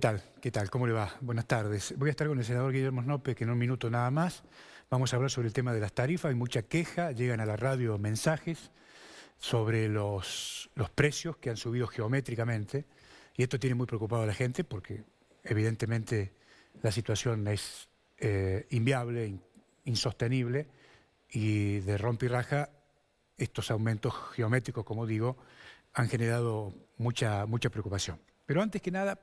tal? ¿Qué tal? ¿Cómo le va? Buenas tardes. Voy a estar con el senador Guillermo Snope, que en un minuto nada más vamos a hablar sobre el tema de las tarifas. Hay mucha queja, llegan a la radio mensajes sobre los precios que han subido geométricamente y esto tiene muy preocupado a la gente porque evidentemente la situación es inviable, insostenible y de rompe y raja estos aumentos geométricos, como digo, han generado mucha preocupación. Pero antes que nada,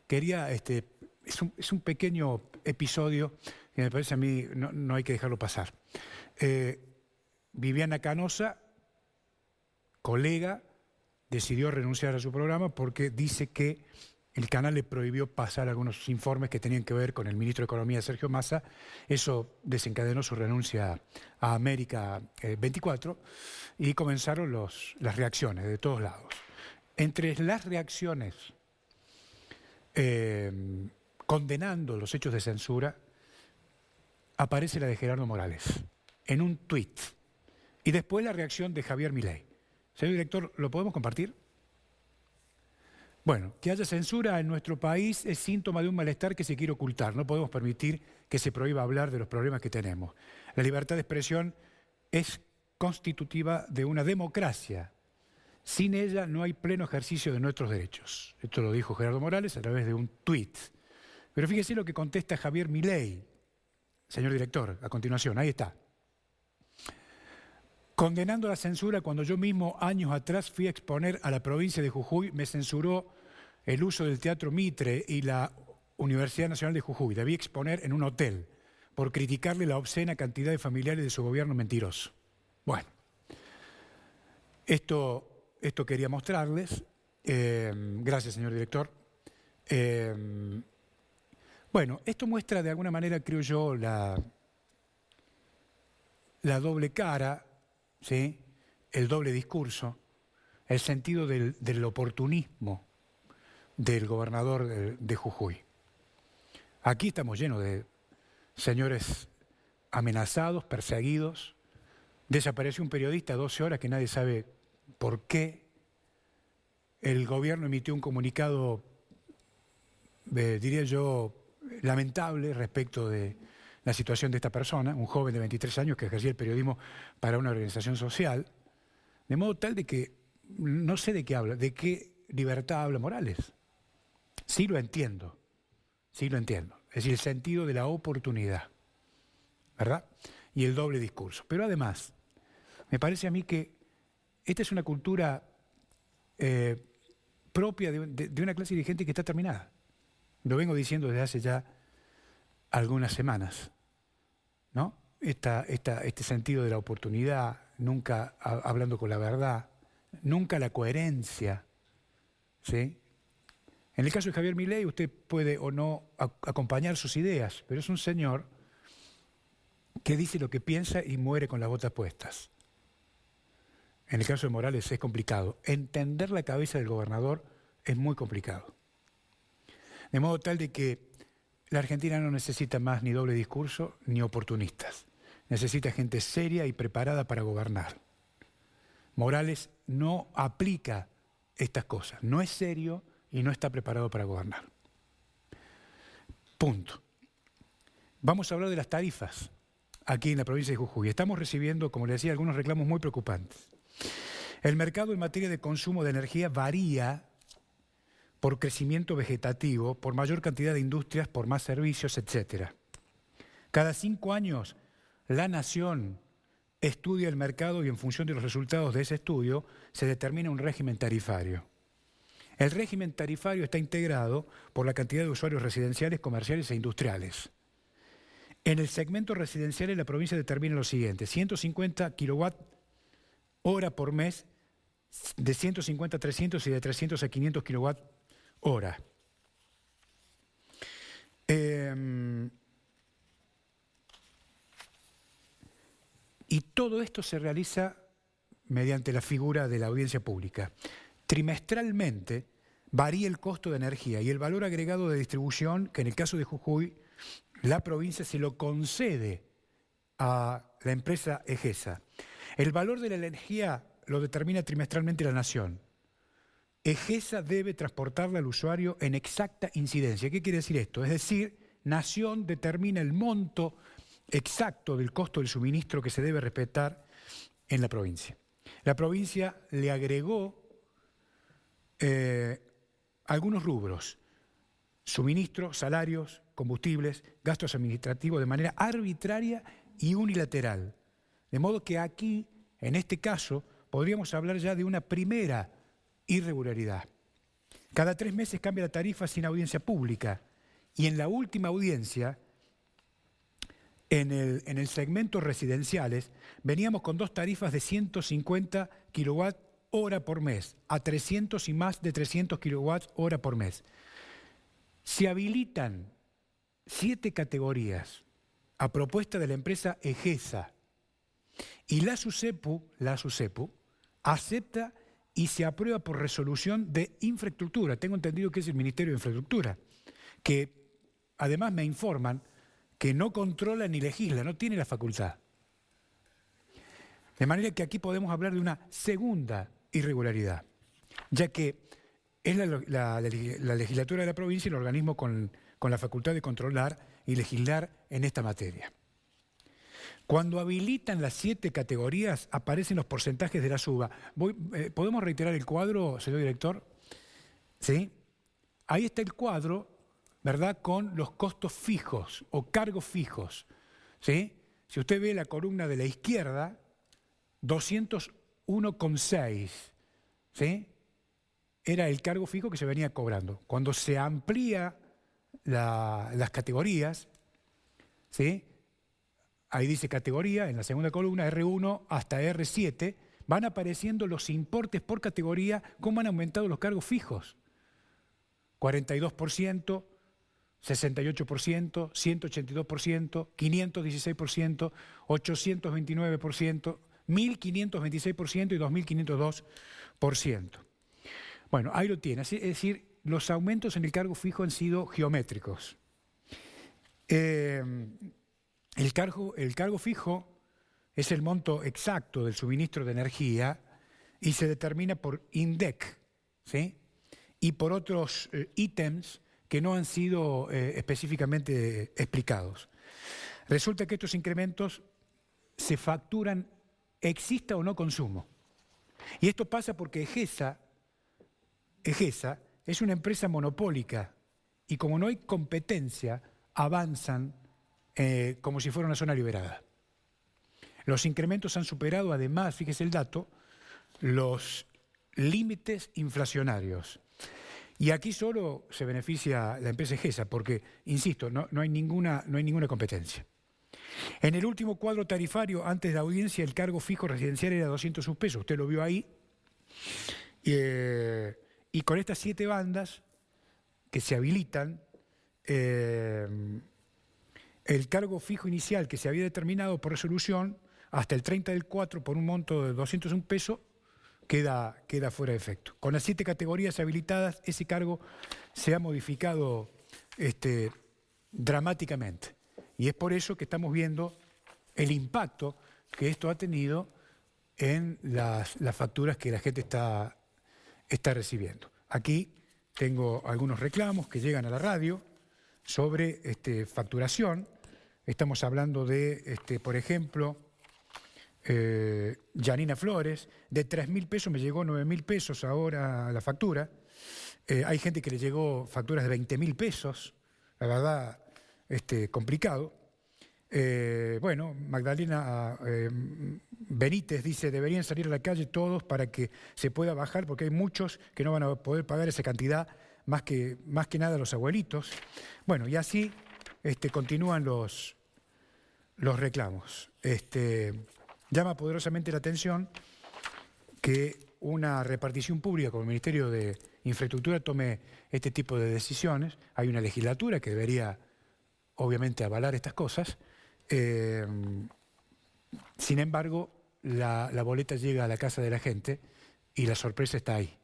quería, es un pequeño episodio que me parece a mí no hay que dejarlo pasar. Viviana Canosa, colega, decidió renunciar a su programa porque dice que el canal le prohibió pasar algunos informes que tenían que ver con el ministro de Economía, Sergio Massa. Eso desencadenó su renuncia a América 24 y comenzaron las reacciones de todos lados. Entre las reacciones condenando los hechos de censura, aparece la de Gerardo Morales en un tuit. Y después la reacción de Javier Milei. Señor director, ¿lo podemos compartir? Bueno, que haya censura en nuestro país es síntoma de un malestar que se quiere ocultar. No podemos permitir que se prohíba hablar de los problemas que tenemos. La libertad de expresión es constitutiva de una democracia. Sin ella no hay pleno ejercicio de nuestros derechos. Esto lo dijo Gerardo Morales a través de un tuit. Pero fíjese lo que contesta Javier Milei, señor director, a continuación, ahí está. Condenando la censura cuando yo mismo años atrás fui a exponer a la provincia de Jujuy, me censuró el uso del Teatro Mitre y la Universidad Nacional de Jujuy. Debí exponer en un hotel por criticarle la obscena cantidad de familiares de su gobierno mentiroso. Bueno, esto quería mostrarles. Gracias, señor director. Bueno, esto muestra de alguna manera, creo yo, la doble cara, ¿sí? El doble discurso, el sentido del oportunismo del gobernador de Jujuy. Aquí estamos llenos de señores amenazados, perseguidos. Desapareció un periodista 12 horas que nadie sabe por qué. El gobierno emitió un comunicado, diría yo, lamentable respecto de la situación de esta persona, un joven de 23 años que ejercía el periodismo para una organización social, de modo tal de que no sé de qué habla, de qué libertad habla Morales. Sí lo entiendo, es decir, el sentido de la oportunidad, ¿verdad? Y el doble discurso. Pero además, me parece a mí que esta es una cultura propia de una clase dirigente que está terminada. Lo vengo diciendo desde hace ya algunas semanas, ¿no? Este sentido de la oportunidad, nunca hablando con la verdad, nunca la coherencia, ¿sí? En el caso de Javier Milei, usted puede o no acompañar sus ideas, pero es un señor que dice lo que piensa y muere con las botas puestas. En el caso de Morales es complicado. Entender la cabeza del gobernador es muy complicado. De modo tal de que la Argentina no necesita más ni doble discurso ni oportunistas. Necesita gente seria y preparada para gobernar. Morales no aplica estas cosas. No es serio y no está preparado para gobernar. Punto. Vamos a hablar de las tarifas aquí en la provincia de Jujuy. Estamos recibiendo, como le decía, algunos reclamos muy preocupantes. El mercado en materia de consumo de energía varía por crecimiento vegetativo, por mayor cantidad de industrias, por más servicios, etc. Cada 5 años, La Nación estudia el mercado y en función de los resultados de ese estudio se determina un régimen tarifario. El régimen tarifario está integrado por la cantidad de usuarios residenciales, comerciales e industriales. En el segmento residencial, la provincia determina lo siguiente: 150 kilowatt hora por mes, de 150 a 300 y de 300 a 500 kilowatt hora. Y todo esto se realiza mediante la figura de la audiencia pública. Trimestralmente varía el costo de energía y el valor agregado de distribución, que en el caso de Jujuy, la provincia se lo concede a la empresa Egesa. El valor de la energía lo determina trimestralmente La Nación. EGESA debe transportarla al usuario en exacta incidencia. ¿Qué quiere decir esto? Es decir, Nación determina el monto exacto del costo del suministro que se debe respetar en la provincia. La provincia le agregó algunos rubros: suministros, salarios, combustibles, gastos administrativos, de manera arbitraria y unilateral. De modo que aquí, en este caso, podríamos hablar ya de una primera irregularidad. Cada 3 meses cambia la tarifa sin audiencia pública, y en la última audiencia, en el segmento residenciales, veníamos con 2 tarifas de 150 kWh por mes, a 300 y más de 300 kWh por mes. Se habilitan 7 categorías a propuesta de la empresa EGESA, y la SUSEPU acepta y se aprueba por resolución de infraestructura. Tengo entendido que es el Ministerio de Infraestructura, que además me informan que no controla ni legisla, no tiene la facultad. De manera que aquí podemos hablar de una segunda irregularidad, ya que es la legislatura de la provincia el organismo con la facultad de controlar y legislar en esta materia. Cuando habilitan las 7 categorías, aparecen los porcentajes de la suba. ¿Podemos reiterar el cuadro, señor director? ¿Sí? Ahí está el cuadro, ¿verdad?, con los costos fijos o cargos fijos. ¿Sí? Si usted ve la columna de la izquierda, 201,6, ¿sí?, era el cargo fijo que se venía cobrando. Cuando se amplía las categorías, ¿sí?, ahí dice categoría, en la segunda columna, R1 hasta R7, van apareciendo los importes por categoría, cómo han aumentado los cargos fijos. 42%, 68%, 182%, 516%, 829%, 1.526% y 2.502%. Bueno, ahí lo tiene. Es decir, los aumentos en el cargo fijo han sido geométricos. El cargo fijo es el monto exacto del suministro de energía y se determina por INDEC, ¿sí?, y por otros ítems que no han sido específicamente explicados. Resulta que estos incrementos se facturan exista o no consumo. Y esto pasa porque EGESA es una empresa monopólica y como no hay competencia, avanzan como si fuera una zona liberada. Los incrementos han superado, además, fíjese el dato, los límites inflacionarios. Y aquí solo se beneficia la empresa EGESA porque, insisto, no hay ninguna competencia. En el último cuadro tarifario, antes de la audiencia, el cargo fijo residencial era 200 pesos. Usted lo vio ahí. Y con estas 7 bandas que se habilitan, el cargo fijo inicial que se había determinado por resolución hasta el 30 del 4 por un monto de 201 pesos queda fuera de efecto. Con las 7 categorías habilitadas, ese cargo se ha modificado dramáticamente. Y es por eso que estamos viendo el impacto que esto ha tenido en las facturas que la gente está recibiendo. Aquí tengo algunos reclamos que llegan a la radio sobre facturación. Estamos hablando de, por ejemplo, Janina Flores, de 3.000 pesos me llegó 9.000 pesos ahora la factura. Hay gente que le llegó facturas de 20.000 pesos, la verdad, complicado. Bueno, Magdalena Benítez dice, deberían salir a la calle todos para que se pueda bajar, porque hay muchos que no van a poder pagar esa cantidad, más que nada los abuelitos. Bueno, y así continúan los reclamos. Llama poderosamente la atención que una repartición pública como el Ministerio de Infraestructura tome este tipo de decisiones. Hay una legislatura que debería, obviamente, avalar estas cosas. Sin embargo, la boleta llega a la casa de la gente y la sorpresa está ahí.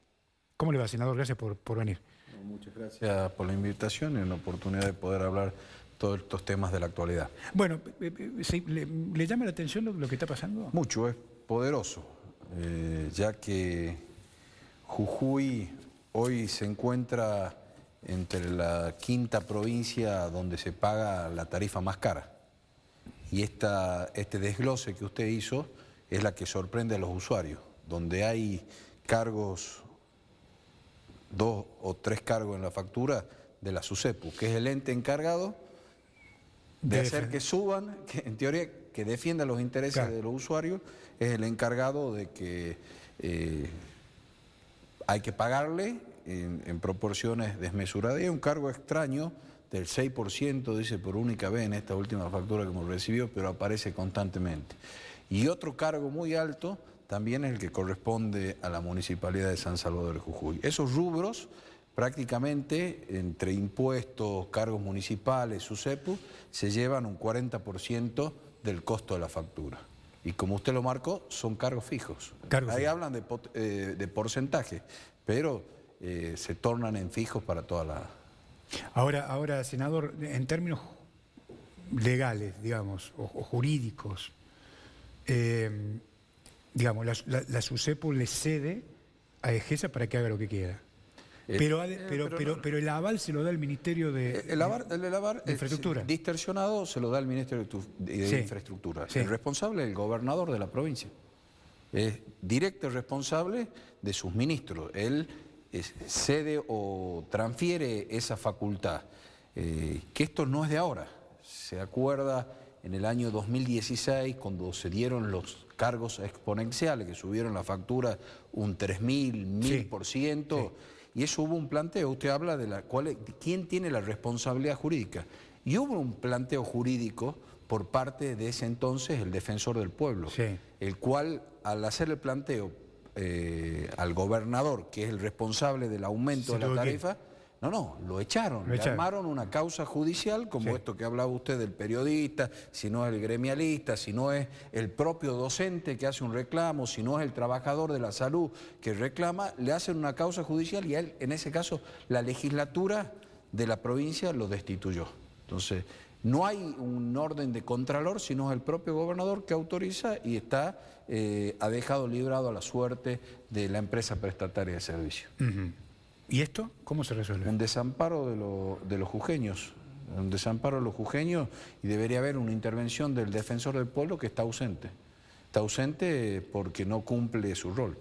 ¿Cómo le va, senador? Gracias por venir. Muchas gracias por la invitación y la oportunidad de poder hablar todos estos temas de la actualidad. Bueno, ¿le llama la atención lo que está pasando? Mucho, es poderoso, ya que Jujuy hoy se encuentra entre la quinta provincia donde se paga la tarifa más cara. Y este desglose que usted hizo es la que sorprende a los usuarios, donde hay cargos, 2 o 3 cargos en la factura de la SUSEPU, que es el ente encargado de hacer que suban, que en teoría que defienda los intereses de los usuarios, es el encargado de que hay que pagarle en proporciones desmesuradas. Y es un cargo extraño del 6%, dice por única vez en esta última factura que hemos recibido, pero aparece constantemente. Y otro cargo muy alto también es el que corresponde a la Municipalidad de San Salvador de Jujuy. Esos rubros, prácticamente, entre impuestos, cargos municipales, SUSEPU, se llevan un 40% del costo de la factura. Y como usted lo marcó, son cargos fijos. Ahí hablan de porcentaje, pero se tornan en fijos para toda la... Ahora, senador, en términos legales, digamos, o jurídicos, digamos, la SUSEPU le cede a EGESA para que haga lo que quiera. Pero el aval se lo da el Ministerio de Infraestructura. Distorsionado se lo da el Ministerio de Infraestructura. Sí. El responsable es el gobernador de la provincia. Es directo y responsable de sus ministros. Él cede o transfiere esa facultad. Que esto no es de ahora. Se acuerda en el año 2016 cuando se dieron los cargos exponenciales que subieron la factura un 3.000, 1000%. Sí. Y eso hubo un planteo, usted habla de quién tiene la responsabilidad jurídica. Y hubo un planteo jurídico por parte de ese entonces el defensor del pueblo, el cual al hacer el planteo al gobernador, que es el responsable del aumento de la tarifa, lo echaron. Le armaron una causa judicial como esto que hablaba usted del periodista, si no es el gremialista, si no es el propio docente que hace un reclamo, si no es el trabajador de la salud que reclama, le hacen una causa judicial y a él, en ese caso, la legislatura de la provincia lo destituyó. Entonces, no hay un orden de contralor, sino el propio gobernador que autoriza y ha dejado librado a la suerte de la empresa prestataria de servicio. ¿Y esto cómo se resuelve? Un desamparo de los jujeños, y debería haber una intervención del defensor del pueblo que está ausente. Está ausente porque no cumple su rol.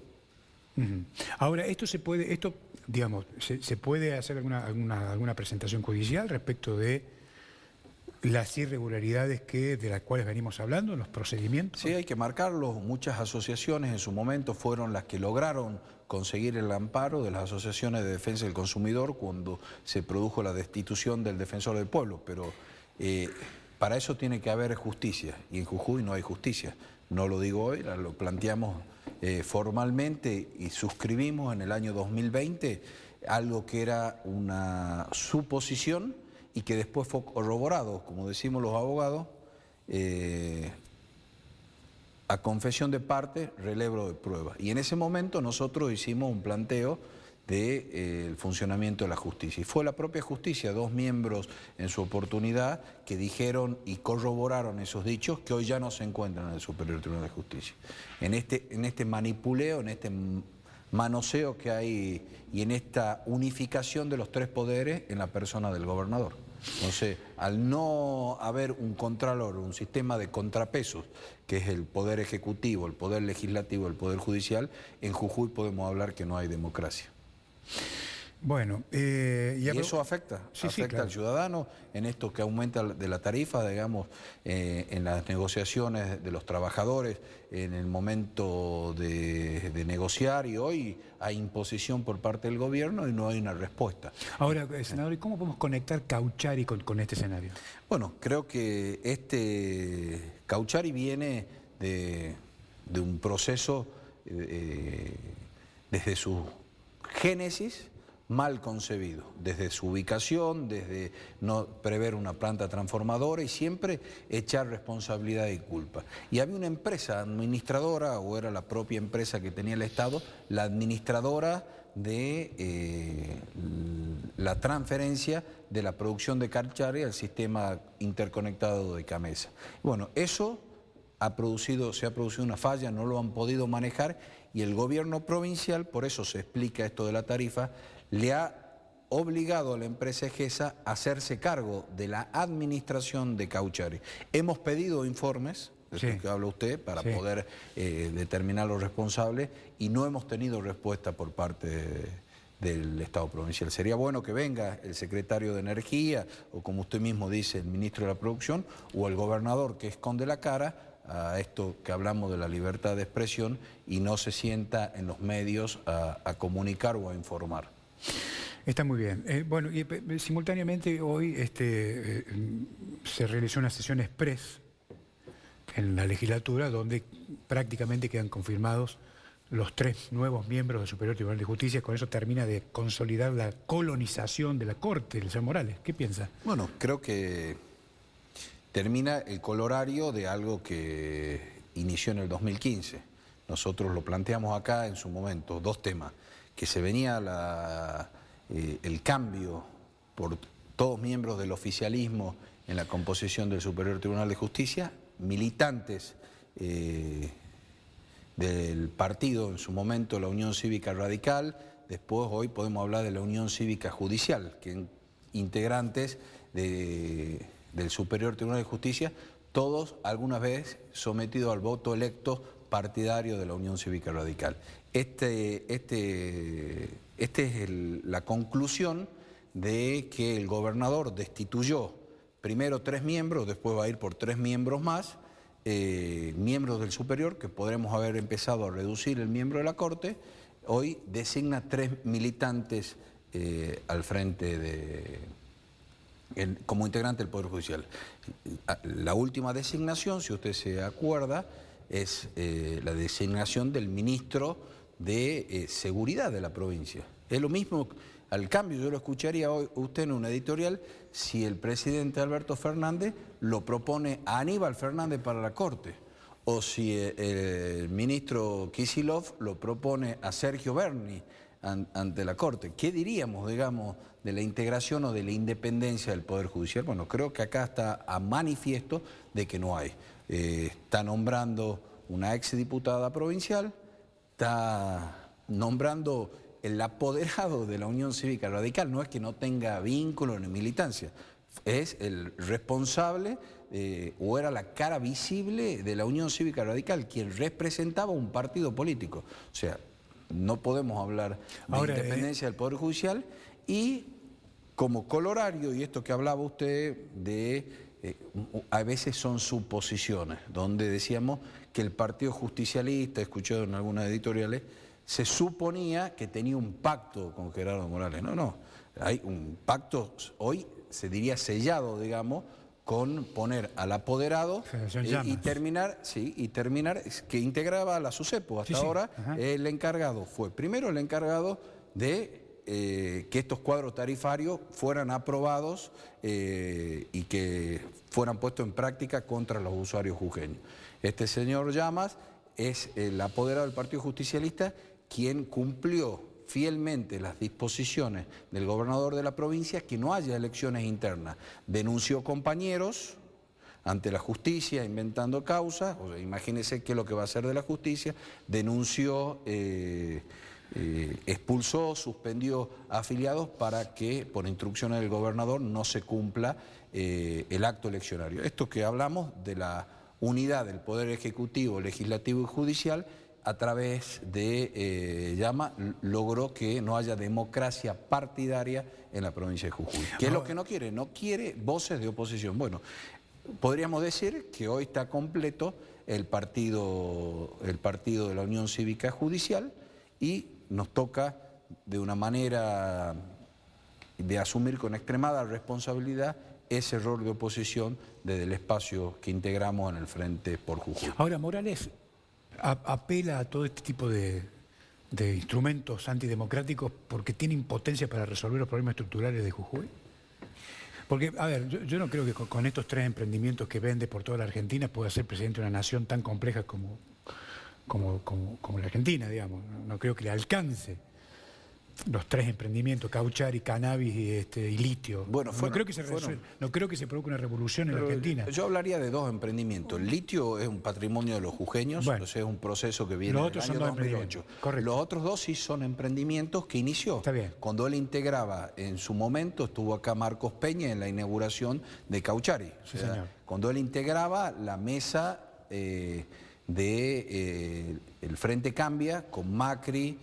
Ahora, se puede hacer alguna presentación judicial respecto de las irregularidades de las cuales venimos hablando, los procedimientos. Sí, hay que marcarlo. Muchas asociaciones en su momento fueron las que lograron conseguir el amparo de las asociaciones de defensa del consumidor cuando se produjo la destitución del defensor del pueblo, pero para eso tiene que haber justicia, y en Jujuy no hay justicia. No lo digo hoy, lo planteamos formalmente y suscribimos en el año 2020 algo que era una suposición y que después fue corroborado, como decimos los abogados, a confesión de parte, relevo de prueba. Y en ese momento nosotros hicimos un planteo del funcionamiento de la justicia. Y fue la propia justicia, 2 miembros en su oportunidad, que dijeron y corroboraron esos dichos que hoy ya no se encuentran en el Superior Tribunal de Justicia. En este manipuleo, en este manoseo que hay y en esta unificación de los 3 poderes en la persona del gobernador. Entonces, al no haber un contralor, un sistema de contrapesos, que es el poder ejecutivo, el poder legislativo, el poder judicial, en Jujuy podemos hablar que no hay democracia. Bueno, y eso afecta claro, al ciudadano en esto que aumenta de la tarifa, digamos, en las negociaciones de los trabajadores, en el momento de negociar, y hoy hay imposición por parte del gobierno y no hay una respuesta. Ahora, senador, ¿y cómo podemos conectar Cauchari con este escenario? Bueno, creo que Cauchari viene de un proceso desde su génesis mal concebido, desde su ubicación, desde no prever una planta transformadora y siempre echar responsabilidad y culpa. Y había una empresa administradora, o era la propia empresa que tenía el Estado, la administradora de la transferencia de la producción de Cauchari al sistema interconectado de Camesa. Bueno, eso se ha producido una falla, no lo han podido manejar, y el gobierno provincial, por eso se explica esto de la tarifa, le ha obligado a la empresa Egesa a hacerse cargo de la administración de Cauchari. Hemos pedido informes, de lo que habla usted, para poder determinar los responsables, y no hemos tenido respuesta por parte del Estado provincial. Sería bueno que venga el secretario de Energía, o como usted mismo dice, el ministro de la Producción, o el gobernador, que esconde la cara a esto que hablamos de la libertad de expresión y no se sienta en los medios a comunicar o a informar. Está muy bien. Bueno, y simultáneamente hoy se realizó una sesión express en la legislatura donde prácticamente quedan confirmados los 3 nuevos miembros del Superior Tribunal de Justicia. Con eso termina de consolidar la colonización de la Corte, el señor Morales. ¿Qué piensa? Bueno, creo que termina el colorario de algo que inició en el 2015. Nosotros lo planteamos acá en su momento, 2 temas, que se venía el cambio por todos miembros del oficialismo en la composición del Superior Tribunal de Justicia, militantes del partido en su momento, la Unión Cívica Radical, después hoy podemos hablar de la Unión Cívica Judicial, que integrantes del Superior Tribunal de Justicia, todos alguna vez sometidos al voto electo partidario de la Unión Cívica Radical. La conclusión de que el gobernador destituyó primero 3 miembros, después va a ir por 3 miembros más, miembros del superior, que podremos haber empezado a reducir el miembro de la Corte. Hoy designa 3 militantes al frente como integrante del Poder Judicial. La última designación, si usted se acuerda, es la designación del ministro de Seguridad de la provincia. Es lo mismo, al cambio, yo lo escucharía hoy usted en una editorial, si el presidente Alberto Fernández lo propone a Aníbal Fernández para la Corte, o si el ministro Kicillof lo propone a Sergio Berni ante la Corte. ¿Qué diríamos, digamos, de la integración o de la independencia del Poder Judicial? Bueno, creo que acá está a manifiesto de que no hay. Está nombrando una exdiputada provincial, está nombrando el apoderado de la Unión Cívica Radical. No es que no tenga vínculo ni militancia, es el responsable o era la cara visible de la Unión Cívica Radical, quien representaba un partido político. O sea, no podemos hablar de independencia del Poder Judicial. Y como colorario, y esto que hablaba usted a veces son suposiciones, donde decíamos que el Partido Justicialista, escuché en algunas editoriales, se suponía que tenía un pacto con Gerardo Morales. No, hay un pacto, hoy se diría sellado, digamos, con poner al apoderado y terminar, que integraba a la SUSEPO. Hasta ahora el encargado fue, primero el encargado de que estos cuadros tarifarios fueran aprobados y que fueran puestos en práctica contra los usuarios jujeños. Este señor Llamas es el apoderado del Partido Justicialista, quien cumplió fielmente las disposiciones del gobernador de la provincia, que no haya elecciones internas. Denunció compañeros ante la justicia, inventando causas, o sea, imagínense qué es lo que va a hacer de la justicia, denunció, expulsó, suspendió afiliados para que, por instrucciones del gobernador, no se cumpla el acto eleccionario. Esto que hablamos de la unidad del Poder Ejecutivo, Legislativo y Judicial, a través de Llama, logró que no haya democracia partidaria en la provincia de Jujuy. ¿Qué es lo que no quiere? No quiere voces de oposición. Bueno, podríamos decir que hoy está completo el partido de la Unión Cívica Judicial, y nos toca de una manera de asumir con extremada responsabilidad ese rol de oposición desde el espacio que integramos en el Frente por Jujuy. Ahora, Morales apela a todo este tipo de instrumentos antidemocráticos porque tiene impotencia para resolver los problemas estructurales de Jujuy. Porque, a ver, yo no creo que con estos 3 emprendimientos que vende por toda la Argentina pueda ser presidente de una nación tan compleja como la Argentina, digamos. No creo que le alcance. los tres emprendimientos, Cauchari, cannabis y litio. Bueno, No creo que se produzca una revolución en la Argentina. Yo hablaría de dos emprendimientos. El litio es un patrimonio de los jujeños, Bueno, o sea, es un proceso que viene del año 2008. Correcto. Los otros dos sí son emprendimientos que inició. Está bien. Cuando él integraba, en su momento, estuvo acá Marcos Peña en la inauguración de Cauchari. Sí, señor. Cuando él integraba la mesa el Frente Cambia con Macri,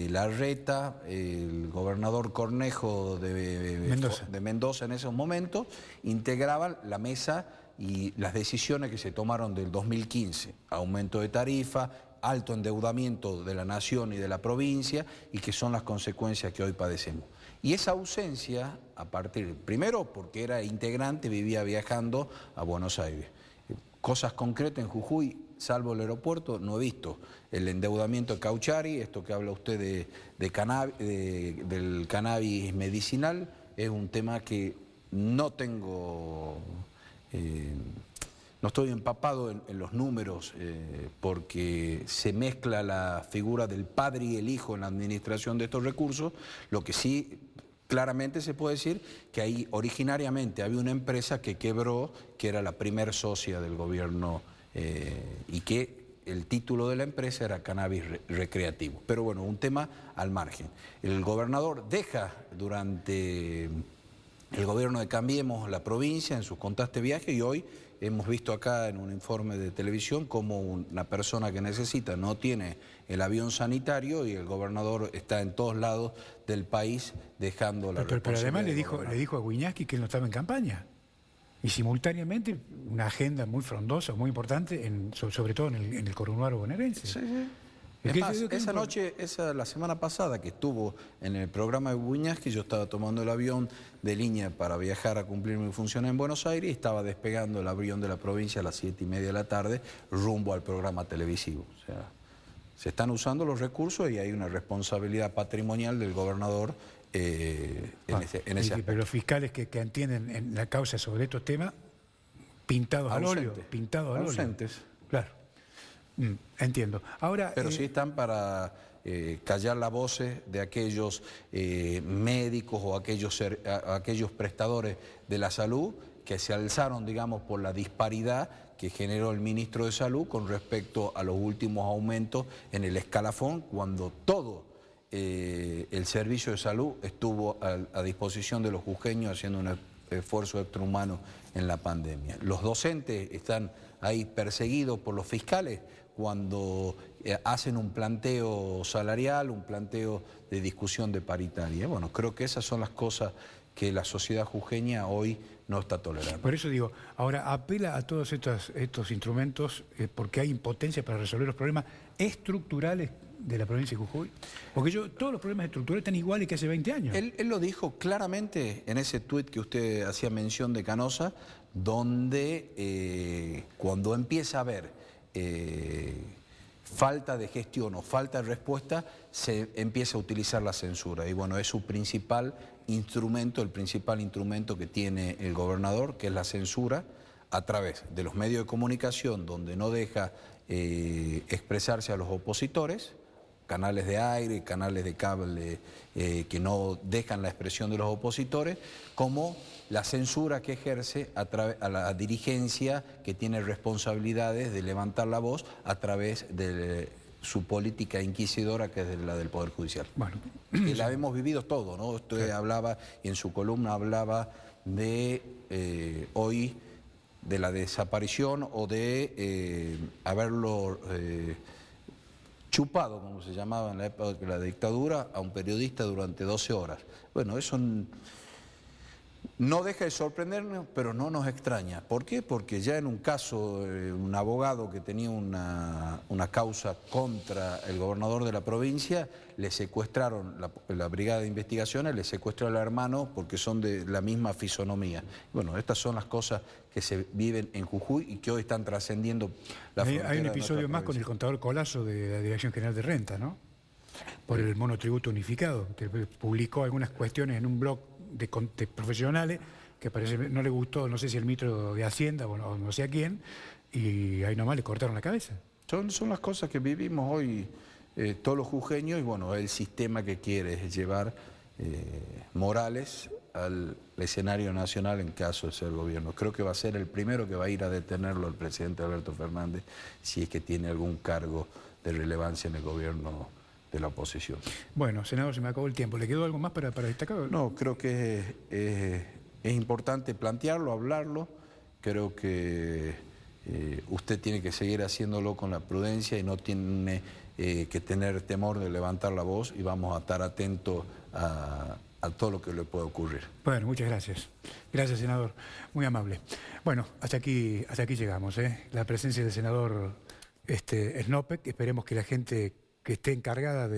Larreta, el gobernador Cornejo de Mendoza en esos momentos, integraban la mesa y las decisiones que se tomaron del 2015, aumento de tarifa, alto endeudamiento de la nación y de la provincia, y que son las consecuencias que hoy padecemos. Y esa ausencia, primero porque era integrante, vivía viajando a Buenos Aires. Cosas concretas en Jujuy, salvo el aeropuerto, no he visto. El endeudamiento de Cauchari, esto que habla usted del cannabis medicinal, es un tema que no tengo, no estoy empapado en los números, porque se mezcla la figura del padre y el hijo en la administración de estos recursos. Lo que sí claramente se puede decir que ahí originariamente había una empresa que quebró, que era la primer socia del gobierno, y que el título de la empresa era Cannabis Recreativo. Pero bueno, un tema al margen. El gobernador deja durante el gobierno de Cambiemos la provincia en sus constantes viajes, y hoy hemos visto acá en un informe de televisión cómo una persona que necesita no tiene el avión sanitario y el gobernador está en todos lados del país dejando la responsabilidad. Pero además le dijo a Wiñaski que él no estaba en campaña. Y simultáneamente una agenda muy frondosa, muy importante, sobre todo en el conurbano bonaerense. Sí, sí. Es más, esa noche, la semana pasada que estuvo en el programa de Wiñaski, yo estaba tomando el avión de línea para viajar a cumplir mi función en Buenos Aires y estaba despegando el avión de la provincia a las 7:30 de la tarde rumbo al programa televisivo. O sea, se están usando los recursos y hay una responsabilidad patrimonial del gobernador en ese aspecto. Pero los fiscales que entienden en la causa sobre estos temas, pintados al óleo. Ausentes. Claro. Entiendo. Ahora, pero sí están para callar las voces de aquellos médicos o aquellos prestadores de la salud que se alzaron, digamos, por la disparidad que generó el ministro de Salud con respecto a los últimos aumentos en el escalafón, cuando todo el servicio de salud estuvo a disposición de los jujeños haciendo un esfuerzo extrahumano en la pandemia. Los docentes están ahí perseguidos por los fiscales cuando hacen un planteo salarial, un planteo de discusión de paritaria. Bueno, creo que esas son las cosas que la sociedad jujeña hoy no está tolerando. Por eso digo, ahora apela a todos estos instrumentos porque hay impotencia para resolver los problemas estructurales de la provincia de Jujuy. Porque todos los problemas estructurales están iguales que hace 20 años. Él lo dijo claramente en ese tuit que usted hacía mención de Canosa, donde cuando empieza a haber falta de gestión o falta de respuesta, se empieza a utilizar la censura. Y bueno, es su principal instrumento, el principal instrumento que tiene el gobernador, que es la censura, a través de los medios de comunicación, donde no deja expresarse a los opositores, canales de aire, canales de cable que no dejan la expresión de los opositores, como la censura que ejerce a la dirigencia que tiene responsabilidades de levantar la voz a través de su política inquisidora, que es la del Poder Judicial. Bueno, y la hemos vivido todo, ¿no? Usted hablaba, y en su columna hablaba de hoy, de la desaparición o de haberlo chupado, como se llamaba en la época de la dictadura, a un periodista durante 12 horas. Bueno, eso no deja de sorprendernos, pero no nos extraña. ¿Por qué? Porque ya en un caso, un abogado que tenía una causa contra el gobernador de la provincia, le secuestraron, la brigada de investigaciones le secuestró al hermano porque son de la misma fisonomía. Bueno, estas son las cosas que se viven en Jujuy y que hoy están trascendiendo la frontera. Hay un episodio más con el contador Colazo de la Dirección General de Renta, ¿no? Por el monotributo unificado, que publicó algunas cuestiones en un blog de profesionales que parece no le gustó, no sé si el ministro de Hacienda o no sé a quién, y ahí nomás le cortaron la cabeza. Son las cosas que vivimos hoy todos los jujeños y bueno, el sistema que quiere es llevar Morales al escenario nacional en caso de ser gobierno. Creo que va a ser el primero que va a ir a detenerlo el presidente Alberto Fernández si es que tiene algún cargo de relevancia en el gobierno de la oposición. Bueno, senador, se me acabó el tiempo. ¿Le quedó algo más para destacar? No, creo que es importante plantearlo, hablarlo. Creo que usted tiene que seguir haciéndolo con la prudencia y no tiene que tener temor de levantar la voz y vamos a estar atentos a todo lo que le pueda ocurrir. Bueno, muchas gracias. Gracias, senador. Muy amable. Bueno, hasta aquí llegamos. La presencia del senador Snopek. Esperemos que la gente que esté encargada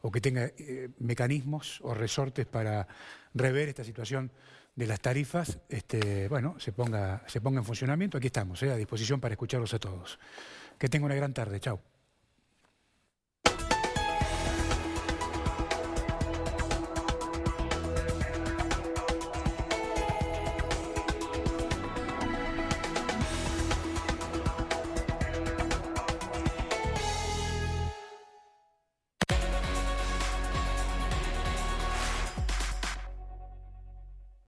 o que tenga mecanismos o resortes para rever esta situación de las tarifas, bueno, se ponga en funcionamiento. Aquí estamos, a disposición para escucharlos a todos. Que tenga una gran tarde. Chao.